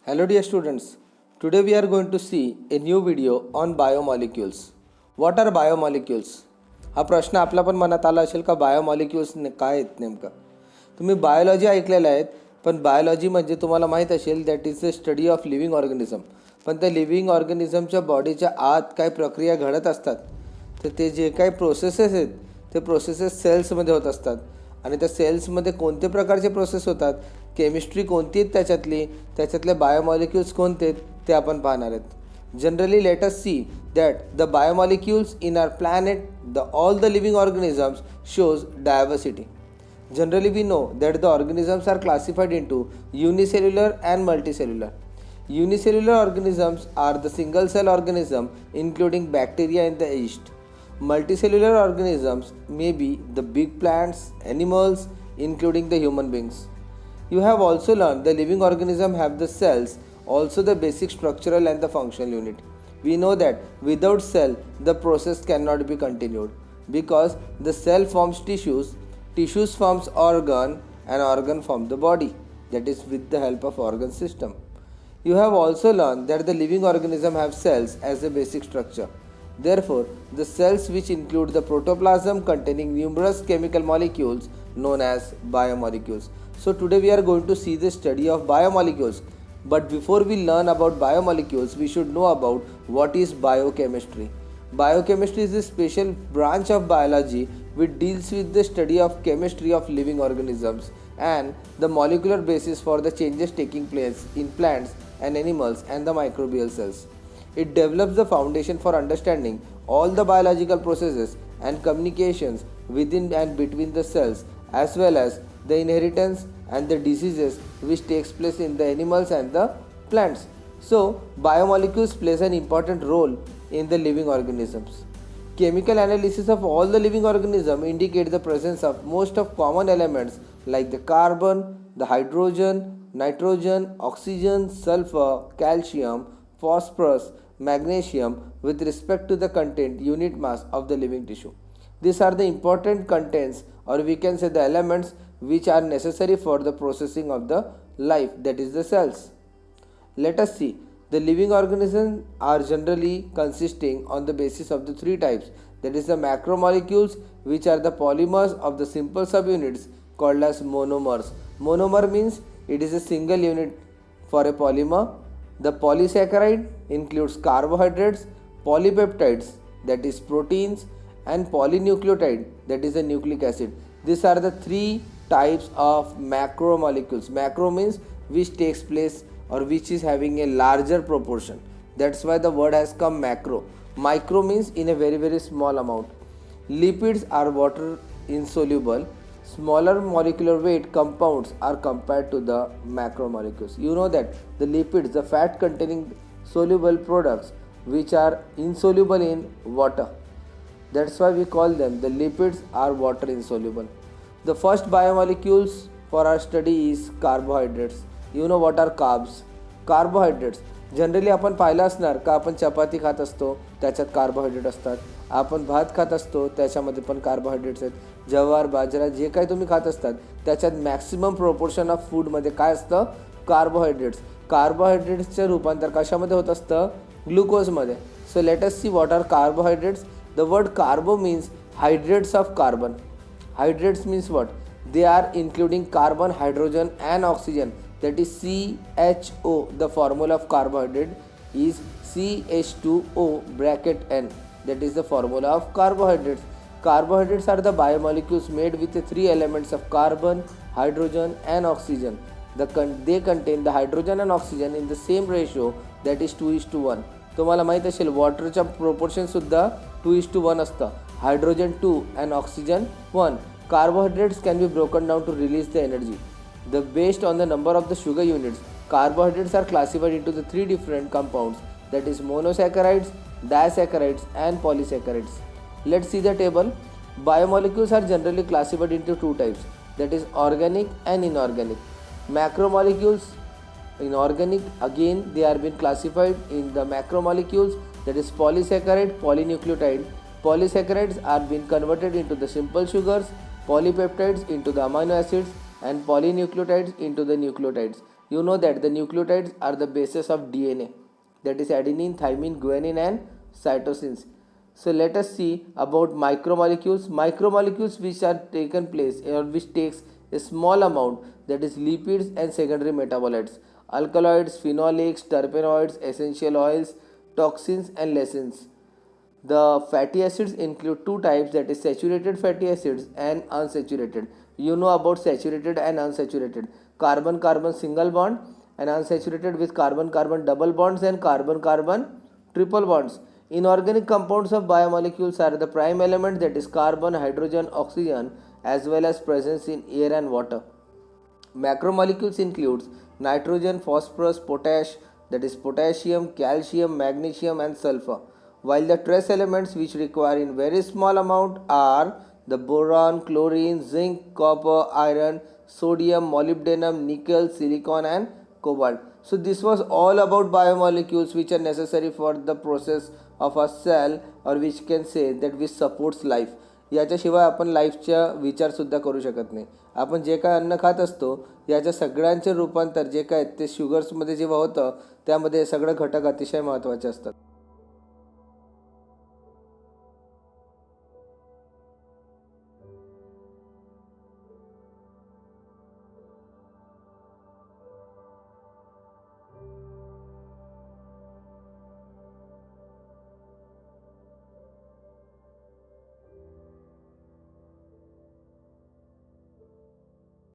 Hello dear students, today we are going to see a new video on biomolecules. What are biomolecules? हा प्रश्न आपला पण मनात आला असेल का बायोमॉलिक्युल्स काय आहेत नेमकं. तुम्ही बायोलॉजी ऐकलेलं आहेत, पण बायोलॉजी म्हणजे तुम्हाला माहीत असेल that is the study of living organism. पण त्या लिव्हिंग ऑर्गॅनिझमच्या बॉडीच्या आत काय प्रक्रिया घडत असतात, तर ते जे काही प्रोसेसेस आहेत ते प्रोसेसेस सेल्समध्ये होत असतात. आणि त्या सेल्समध्ये कोणते प्रकारचे प्रोसेस होतात, केमिस्ट्री कोणती आहेत त्याच्यातले बायोमॉलिक्युल्स कोणते आहेत ते आपण पाहणार आहेत. Generally let us see that the biomolecules in our planet all the living organisms shows diversity. Generally, we know that the organisms are classified into unicellular and multicellular. Unicellular organisms are the single cell organism including bacteria and the yeast. Multicellular organisms may be the big plants, animals, including the human beings. You have also learned the living organism have the cells, also the basic structural and the functional unit. We know that without cell, the process cannot be continued because the cell forms tissues forms organ, and organ form the body, that is with the help of organ system. You have also learned that the living organism have cells as a basic structure. Therefore, the cells which include the protoplasm containing numerous chemical molecules known as biomolecules. So today we are going to see the study of biomolecules. But before we learn about biomolecules, we should know about what is biochemistry. Biochemistry is a special branch of biology which deals with the study of chemistry of living organisms and the molecular basis for the changes taking place in plants and animals and the microbial cells. It develops the foundation for understanding all the biological processes and communications within and between the cells, as well as the inheritance and the diseases which takes place in the animals and the plants. So biomolecules plays an important role in the living organisms. Chemical analysis of all the living organisms indicate the presence of most of common elements like the carbon, the hydrogen, nitrogen, oxygen, sulfur, calcium, phosphorus, magnesium with respect to the content unit mass of the living tissue. These are the important contents, or we can say the elements which are necessary for the processing of the life, that is the cells. Let us see. The living organisms are generally consisting on the basis of the three types, that is the macromolecules, which are the polymers of the simple subunits called as monomers. Monomer means it is a single unit for a polymer. The polysaccharide includes carbohydrates, polypeptides, that is proteins, and polynucleotide, that is the nucleic acid. These are the three types of macromolecules. Macro means which takes place or which is having a larger proportion. That's why the word has come macro. Micro means in a very small amount. Lipids are water insoluble. Smaller molecular weight compounds are compared to the macromolecules. You know that the lipids, the fat containing soluble products which are insoluble in water. That's why we call them the lipids are water insoluble. The first biomolecules for our study is carbohydrates. You know what are carbs? Carbohydrates. Generally आपण पाहिलं असणार का, आपण चपाती खात असतो त्याच्यात carbohydrate असतात, आपण भात खात असतो त्याच्यामध्ये पण कार्बोहायड्रेट्स आहेत, ज्वार बाजरा जे काही तुम्ही खात असतात त्याच्यात मॅक्सिमम प्रोपोर्शन ऑफ फूडमध्ये काय असतं, कार्बोहायड्रेट्स. कार्बोहायड्रेट्सचं रूपांतर कशामध्ये होत असतं, ग्लुकोजमध्ये. So let us see what are carbohydrates. The word carbo means hydrates of carbon. Hydrates means what? They are including carbon, hydrogen and oxygen, that is CHO. The formula of carbohydrate is CH2O bracket N, that is the formula of carbohydrates. Carbohydrates are the biomolecules made with the three elements of carbon, hydrogen and oxygen. They contain the hydrogen and oxygen in the same ratio, that is 2:1. तुम्हाला माहीत असेल वॉटरच्या proportion सुद्धा 2:1 असतं. Hydrogen 2 and oxygen 1. Carbohydrates can be broken down to release the energy. Based on the number of the sugar units, carbohydrates are classified into the three different compounds, that is monosaccharides, disaccharides and polysaccharides. Let's see the table. Biomolecules are generally classified into two types, that is organic and inorganic. Macromolecules, inorganic, again they are being classified in the macromolecules, that is polysaccharide, polynucleotide. Polysaccharides are being converted into the simple sugars, polypeptides into the amino acids and polynucleotides into the nucleotides. You know that the nucleotides are the basis of DNA, that is adenine, thymine, guanine and cytosines. So let us see about micromolecules. Micromolecules which are taken place or which takes a small amount, that is lipids and secondary metabolites, alkaloids, phenolics, terpenoids, essential oils, toxins and lacins. The fatty acids include two types, that is saturated fatty acids and unsaturated. You know about saturated and unsaturated. Carbon carbon single bond and unsaturated with carbon carbon double bonds and carbon carbon triple bonds. Inorganic compounds of biomolecules are the prime element, that is carbon, hydrogen, oxygen, as well as presence in air and water. Macromolecules includes nitrogen, phosphorus, potash, that is potassium, calcium, magnesium and sulfur. While the trace elements which require in very small amount are the boron, chlorine, zinc, copper, iron, sodium, molybdenum, nickel, silicon and cobalt. So this was all about biomolecules which are necessary for the process of a cell, or which can say that which supports life. याच्याशिवाय आपण लाईफचा विचारसुद्धा करू शकत नाही. आपण जे काय अन्न खात असतो याच्या सगळ्यांचे रूपांतर जे काय ते शुगर्समध्ये जेव्हा होतं त्यामध्ये हे सगळे घटक अतिशय महत्त्वाचे असतात.